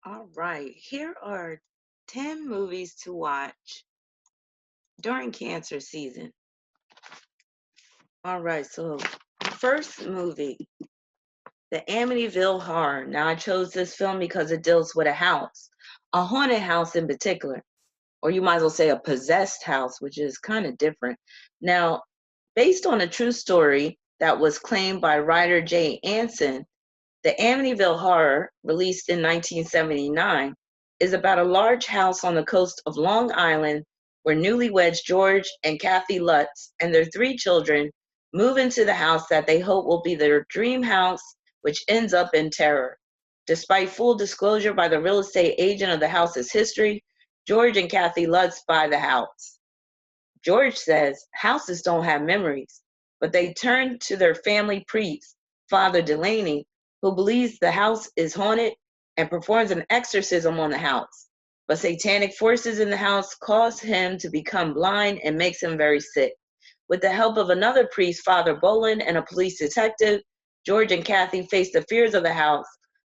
All right, here are 10 movies to watch during cancer season. All right, so first movie, The Amityville Horror. Now, I chose this film because it deals with a house, a haunted house in particular, or you might as well say a possessed house, which is kind of different. Now, based on a true story that was claimed by writer Jay Anson, The Amityville Horror, released in 1979, is about a large house on the coast of Long Island where newlyweds George and Kathy Lutz and their three children move into the house that they hope will be their dream house, which ends up in terror. Despite full disclosure by the real estate agent of the house's history, George and Kathy Lutz buy the house. George says houses don't have memories, but they turn to their family priest, Father Delaney, who believes the house is haunted and performs an exorcism on the house. But satanic forces in the house cause him to become blind and makes him very sick. With the help of another priest, Father Boland, and a police detective, George and Kathy face the fears of the house,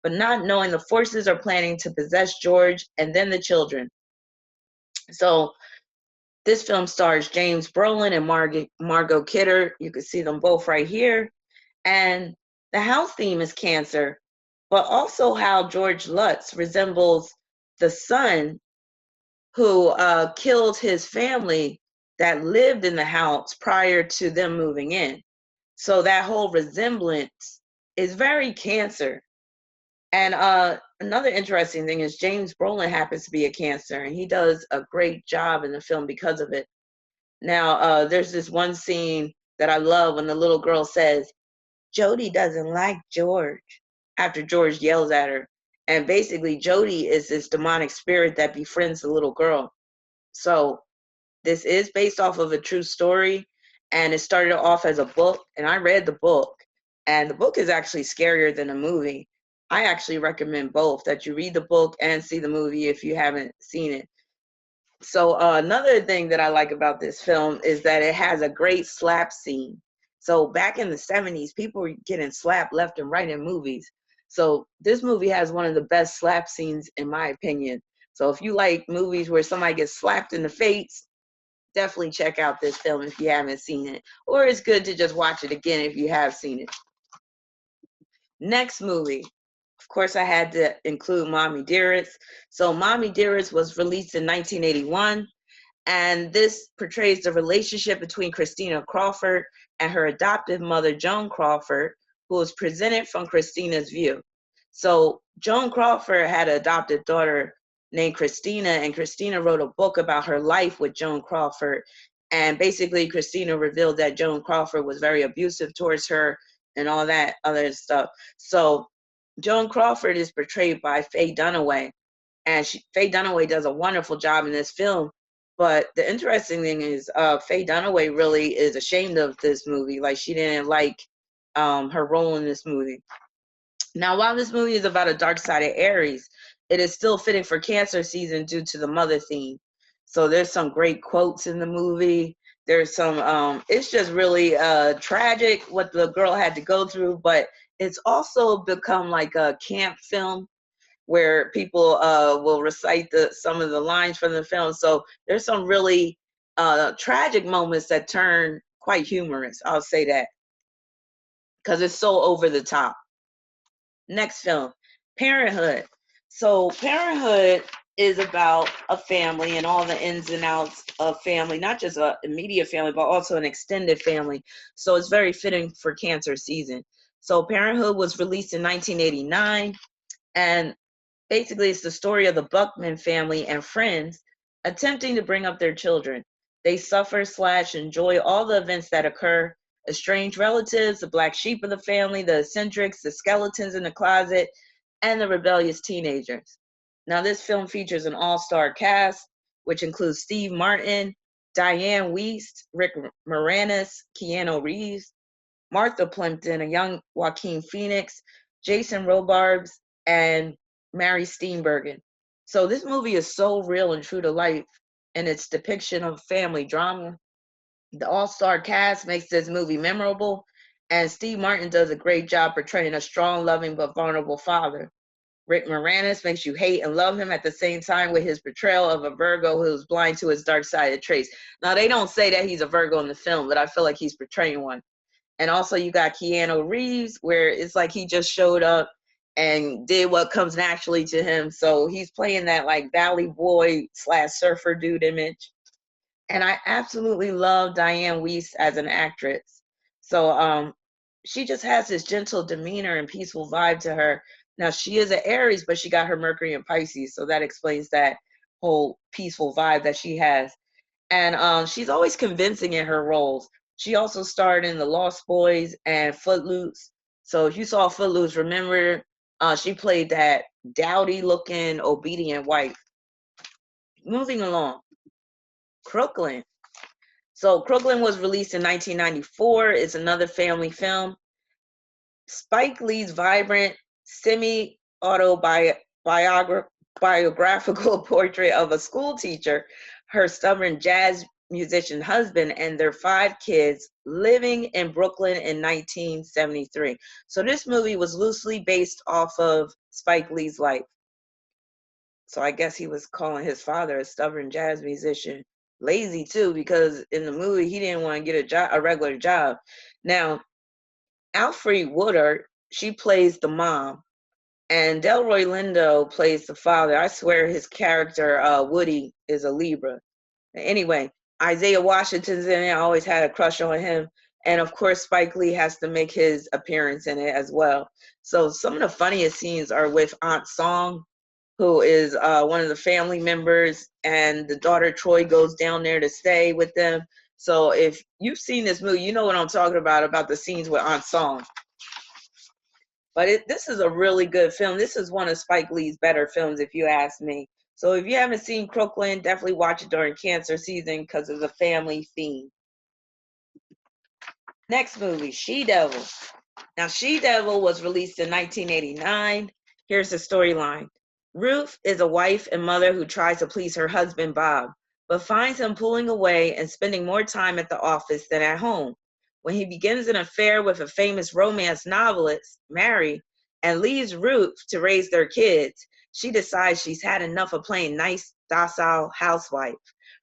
but not knowing the forces are planning to possess George and then the children. So this film stars James Brolin and Margot Kidder. You can see them both right here. And the house theme is cancer, but also how George Lutz resembles the son who killed his family that lived in the house prior to them moving in. So that whole resemblance is very cancer. And another interesting thing is James Brolin happens to be a cancer, and he does a great job in the film because of it. Now, there's this one scene that I love when the little girl says, Jody doesn't like George, after George yells at her. And basically, Jody is this demonic spirit that befriends the little girl. So, this is based off of a true story, and it started off as a book, and I read the book, and the book is actually scarier than the movie. I actually recommend both, that you read the book and see the movie if you haven't seen it. So another thing that I like about this film is that it has a great slap scene. So back in the 70s, people were getting slapped left and right in movies. So this movie has one of the best slap scenes, in my opinion. So if you like movies where somebody gets slapped in the face, definitely check out this film if you haven't seen it. Or it's good to just watch it again if you have seen it. Next movie. Of course, I had to include Mommie Dearest. So Mommie Dearest was released in 1981. And this portrays the relationship between Christina Crawford and her adoptive mother, Joan Crawford, who was presented from Christina's view. So Joan Crawford had an adopted daughter named Christina, and Christina wrote a book about her life with Joan Crawford. And basically, Christina revealed that Joan Crawford was very abusive towards her and all that other stuff. So Joan Crawford is portrayed by Faye Dunaway, and Faye Dunaway does a wonderful job in this film. But the interesting thing is, Faye Dunaway really is ashamed of this movie. Like, she didn't like her role in this movie. Now, while this movie is about a dark side of Aries, it is still fitting for cancer season due to the mother theme. So there's some great quotes in the movie. There's some, it's just really tragic what the girl had to go through, but it's also become like a camp film where people will recite some of the lines from the film. So there's some really tragic moments that turn quite humorous. I'll say that because it's so over the top. Next film, Parenthood. So Parenthood is about a family and all the ins and outs of family, not just an immediate family, but also an extended family. So it's very fitting for cancer season. So Parenthood was released in 1989, and basically it's the story of the Buckman family and friends attempting to bring up their children. They suffer / enjoy all the events that occur: estranged relatives, the black sheep of the family, the eccentrics, the skeletons in the closet, and the rebellious teenagers. Now, this film features an all-star cast, which includes Steve Martin, Diane Wiest, Rick Moranis, Keanu Reeves, Martha Plimpton, a young Joaquin Phoenix, Jason Robards, and Mary Steenburgen. So this movie is so real and true to life in its depiction of family drama. The all-star cast makes this movie memorable, and Steve Martin does a great job portraying a strong, loving, but vulnerable father. Rick Moranis makes you hate and love him at the same time with his portrayal of a Virgo who's blind to his dark-sided traits. Now, they don't say that he's a Virgo in the film, but I feel like he's portraying one. And also you got Keanu Reeves, where it's like he just showed up and did what comes naturally to him. So he's playing that like valley boy / surfer dude image. And I absolutely love Diane Weiss as an actress. So she just has this gentle demeanor and peaceful vibe to her. Now she is an Aries, but she got her Mercury in Pisces, so that explains that whole peaceful vibe that she has. And she's always convincing in her roles. She also starred in The Lost Boys and Footloose. So if you saw Footloose, remember she played that dowdy-looking, obedient wife. Moving along, Crooklyn. So Crooklyn was released in 1994. It's another family film. Spike Lee's vibrant, semi-autobiographical portrait of a school teacher, her stubborn jazz musician husband, and their 5 kids living in Brooklyn in 1973. So this movie was loosely based off of Spike Lee's life. So I guess he was calling his father a stubborn jazz musician. Lazy too, because in the movie he didn't want to get a regular job. Now, Alfre Woodard, she plays the mom, and Delroy Lindo plays the father. I swear his character, Woody, is a Libra. Anyway, Isaiah Washington's in it. I always had a crush on him. And of course, Spike Lee has to make his appearance in it as well. So some of the funniest scenes are with Aunt Song, who is one of the family members, and the daughter Troy goes down there to stay with them. So if you've seen this movie, you know what I'm talking about the scenes with Aunt Song. But this is a really good film. This is one of Spike Lee's better films, if you ask me. So if you haven't seen Crooklyn, definitely watch it during cancer season because of the family theme. Next movie, She-Devil. Now, She-Devil was released in 1989. Here's the storyline. Ruth is a wife and mother who tries to please her husband, Bob, but finds him pulling away and spending more time at the office than at home. When he begins an affair with a famous romance novelist, Mary, and leaves Ruth to raise their kids, she decides she's had enough of playing nice, docile housewife.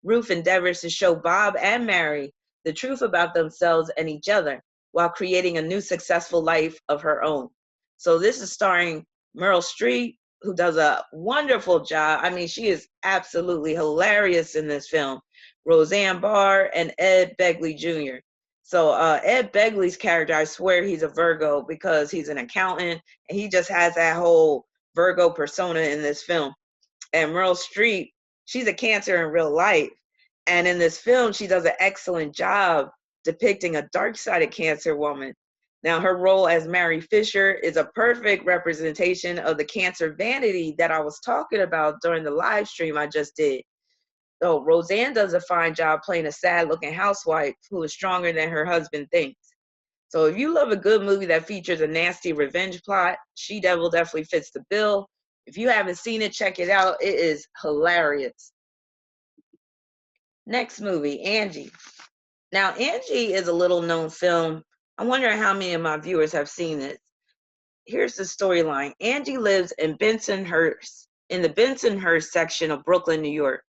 Ruth endeavors to show Bob and Mary the truth about themselves and each other while creating a new successful life of her own. So this is starring Meryl Streep, who does a wonderful job. I mean, she is absolutely hilarious in this film. Roseanne Barr and Ed Begley Jr. So Ed Begley's character, I swear he's a Virgo because he's an accountant and he just has that whole Virgo persona in this film. And Meryl Streep, she's a Cancer in real life. And in this film, she does an excellent job depicting a dark-sided Cancer woman. Now, her role as Mary Fisher is a perfect representation of the Cancer vanity that I was talking about during the live stream I just did. So Roseanne does a fine job playing a sad-looking housewife who is stronger than her husband thinks. So if you love a good movie that features a nasty revenge plot, She-Devil definitely fits the bill. If you haven't seen it, check it out. It is hilarious. Next movie, Angie. Now, Angie is a little-known film. I'm wondering how many of my viewers have seen it. Here's the storyline. Angie lives in Bensonhurst, in the Bensonhurst section of Brooklyn, New York,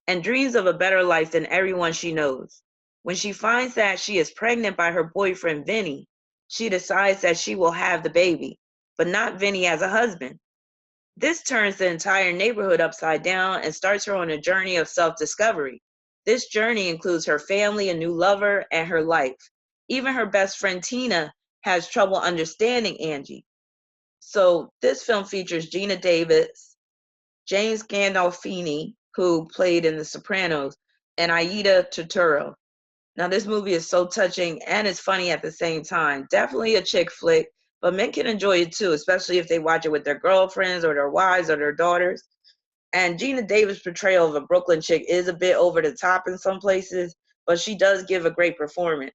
and dreams of a better life than everyone she knows. When she finds that she is pregnant by her boyfriend, Vinny, she decides that she will have the baby, but not Vinny as a husband. This turns the entire neighborhood upside down and starts her on a journey of self-discovery. This journey includes her family, a new lover, and her life. Even her best friend Tina has trouble understanding Angie. So this film features Gina Davis, James Gandolfini, who played in The Sopranos, and Aida Turturro. Now this movie is so touching and it's funny at the same time. Definitely a chick flick, but men can enjoy it too, especially if they watch it with their girlfriends or their wives or their daughters. And Gina Davis' portrayal of a Brooklyn chick is a bit over the top in some places, but she does give a great performance.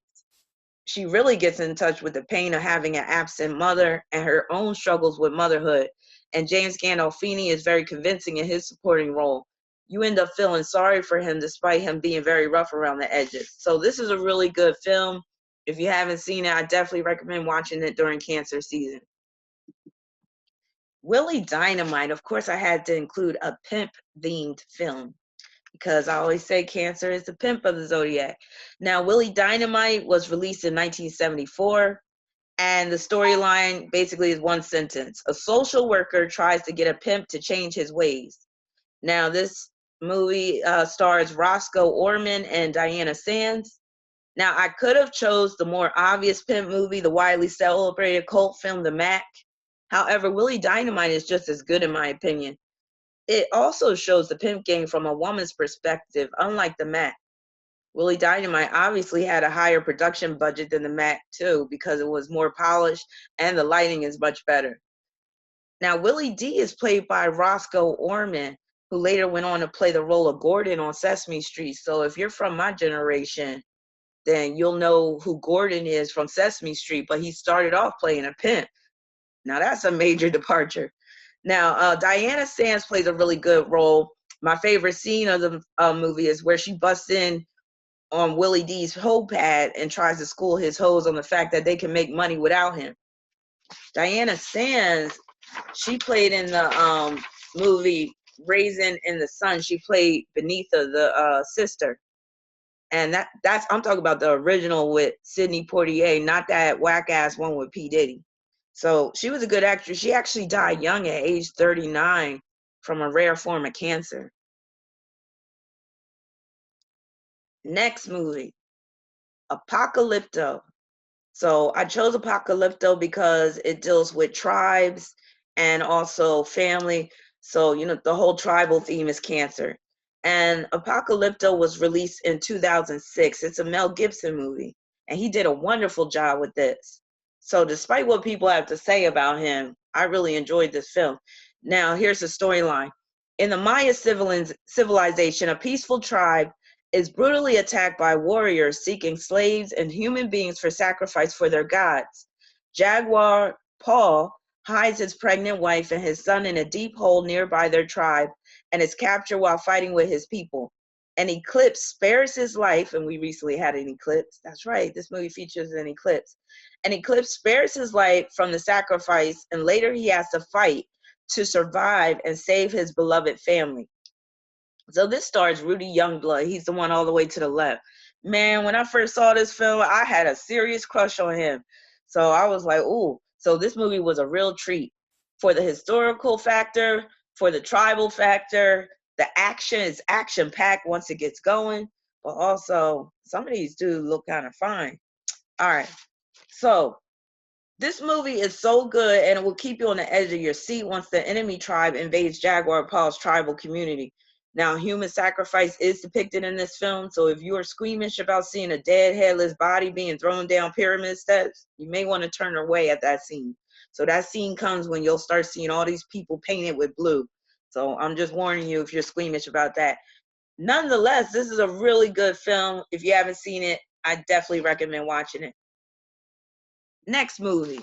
She really gets in touch with the pain of having an absent mother and her own struggles with motherhood. And James Gandolfini is very convincing in his supporting role. You end up feeling sorry for him despite him being very rough around the edges. So this is a really good film. If you haven't seen it, I definitely recommend watching it during cancer season. Willie Dynamite. Of course, I had to include a pimp-themed film because I always say Cancer is the pimp of the zodiac. Now, Willie Dynamite was released in 1974, and the storyline basically is one sentence. A social worker tries to get a pimp to change his ways. Now, this movie stars Roscoe Orman and Diana Sands. Now, I could have chose the more obvious pimp movie, the widely celebrated cult film, The Mac. However, Willie Dynamite is just as good in my opinion. It also shows the pimp game from a woman's perspective, unlike The Mac. Willie Dynamite obviously had a higher production budget than The Mac too, because it was more polished and the lighting is much better. Now, Willie D is played by Roscoe Orman, who later went on to play the role of Gordon on Sesame Street. So if you're from my generation, then you'll know who Gordon is from Sesame Street, but he started off playing a pimp. Now that's a major departure. Now, Diana Sands plays a really good role. My favorite scene of the movie is where she busts in on Willie D's hoe pad and tries to school his hoes on the fact that they can make money without him. Diana Sands, she played in the movie Raisin in the Sun. She played Benitha, the sister. And that's I'm talking about the original with Sidney Poitier, not that whack ass one with P. Diddy. So she was a good actress. She actually died young at age 39 from a rare form of cancer. Next movie, Apocalypto. So I chose Apocalypto because it deals with tribes and also family. So, the whole tribal theme is cancer. And Apocalypto was released in 2006. It's a Mel Gibson movie, and he did a wonderful job with this. So despite what people have to say about him, I really enjoyed this film. Now, here's the storyline. In the Maya civilization, a peaceful tribe is brutally attacked by warriors seeking slaves and human beings for sacrifice for their gods. Jaguar Paul hides his pregnant wife and his son in a deep hole nearby their tribe and is captured while fighting with his people. An eclipse spares his life, and we recently had an eclipse. That's right, this movie features an eclipse. An eclipse spares his life from the sacrifice, and later he has to fight to survive and save his beloved family. So this stars Rudy Youngblood. He's the one all the way to the left. Man, when I first saw this film, I had a serious crush on him. So I was like, ooh. So this movie was a real treat for the historical factor, for the tribal factor. The action is action-packed once it gets going. But also, some of these dudes look kind of fine. All right. So this movie is so good, and it will keep you on the edge of your seat once the enemy tribe invades Jaguar Paul's tribal community. Now, human sacrifice is depicted in this film, so if you are squeamish about seeing a dead, headless body being thrown down pyramid steps, you may want to turn away at that scene. So that scene comes when you'll start seeing all these people painted with blue. So I'm just warning you if you're squeamish about that. Nonetheless, this is a really good film. If you haven't seen it, I definitely recommend watching it. Next movie,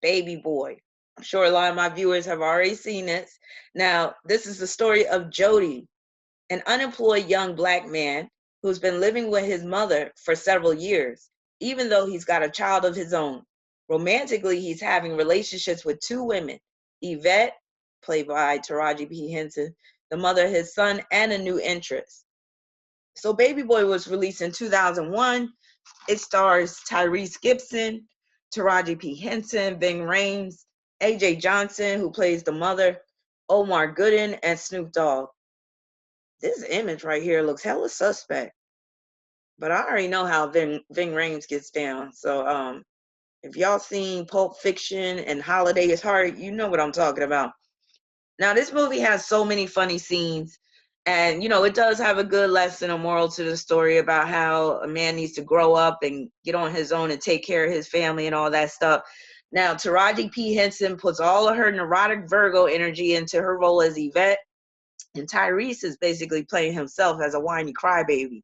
Baby Boy. I'm sure a lot of my viewers have already seen this. Now, this is the story of Jody, an unemployed young black man who's been living with his mother for several years, even though he's got a child of his own. Romantically, he's having relationships with two women, Yvette, played by Taraji P. Henson, the mother of his son, and a new interest. So Baby Boy was released in 2001. It stars Tyrese Gibson, Taraji P. Henson, Ving Rhames, AJ Johnson, who plays the mother, Omar Gooden, and Snoop Dogg. This image right here looks hella suspect. But I already know how Ving Rhames gets down. So if y'all seen Pulp Fiction and Holiday is Hard, you know what I'm talking about. Now, this movie has so many funny scenes. And, it does have a good lesson, a moral to the story about how a man needs to grow up and get on his own and take care of his family and all that stuff. Now, Taraji P. Henson puts all of her neurotic Virgo energy into her role as Yvette. And Tyrese is basically playing himself as a whiny crybaby.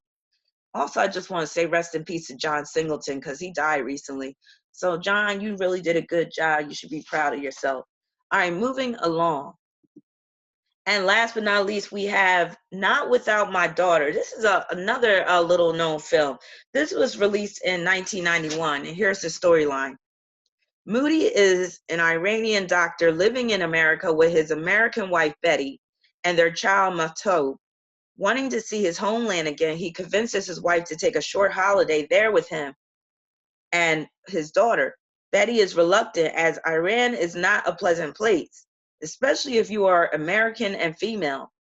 Also, I just want to say rest in peace to John Singleton because he died recently. So, John, you really did a good job. You should be proud of yourself. All right, moving along. And last but not least, we have Not Without My Daughter. This is another little known film. This was released in 1991, and here's the storyline. Moody is an Iranian doctor living in America with his American wife, Betty, and their child, Mahtoub. Wanting to see his homeland again, he convinces his wife to take a short holiday there with him and his daughter. Betty is reluctant as Iran is not a pleasant place, especially if you are American and female.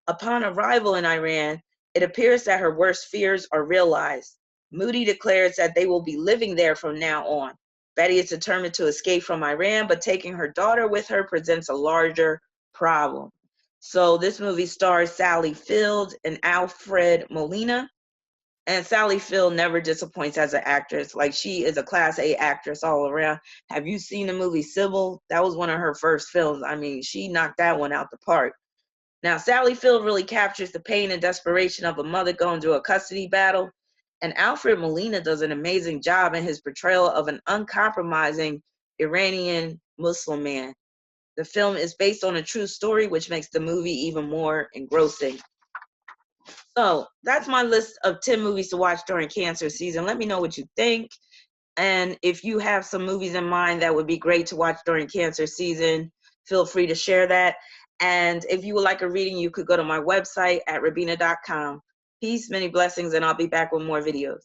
Upon arrival in Iran, it appears that her worst fears are realized. Moody declares that they will be living there from now on. Betty is determined to escape from Iran, but taking her daughter with her presents a larger problem. So this movie stars Sally Field and Alfred Molina. And Sally Field never disappoints as an actress. Like, she is a class A actress all around. Have you seen the movie Sybil? That was one of her first films. I mean, she knocked that one out the park. Now, Sally Field really captures the pain and desperation of a mother going through a custody battle. And Alfred Molina does an amazing job in his portrayal of an uncompromising Iranian Muslim man. The film is based on a true story, which makes the movie even more engrossing. So that's my list of 10 movies to watch during cancer season. Let me know what you think. And if you have some movies in mind that would be great to watch during cancer season, feel free to share that. And if you would like a reading, you could go to my website at rabina.com. Peace, many blessings, and I'll be back with more videos.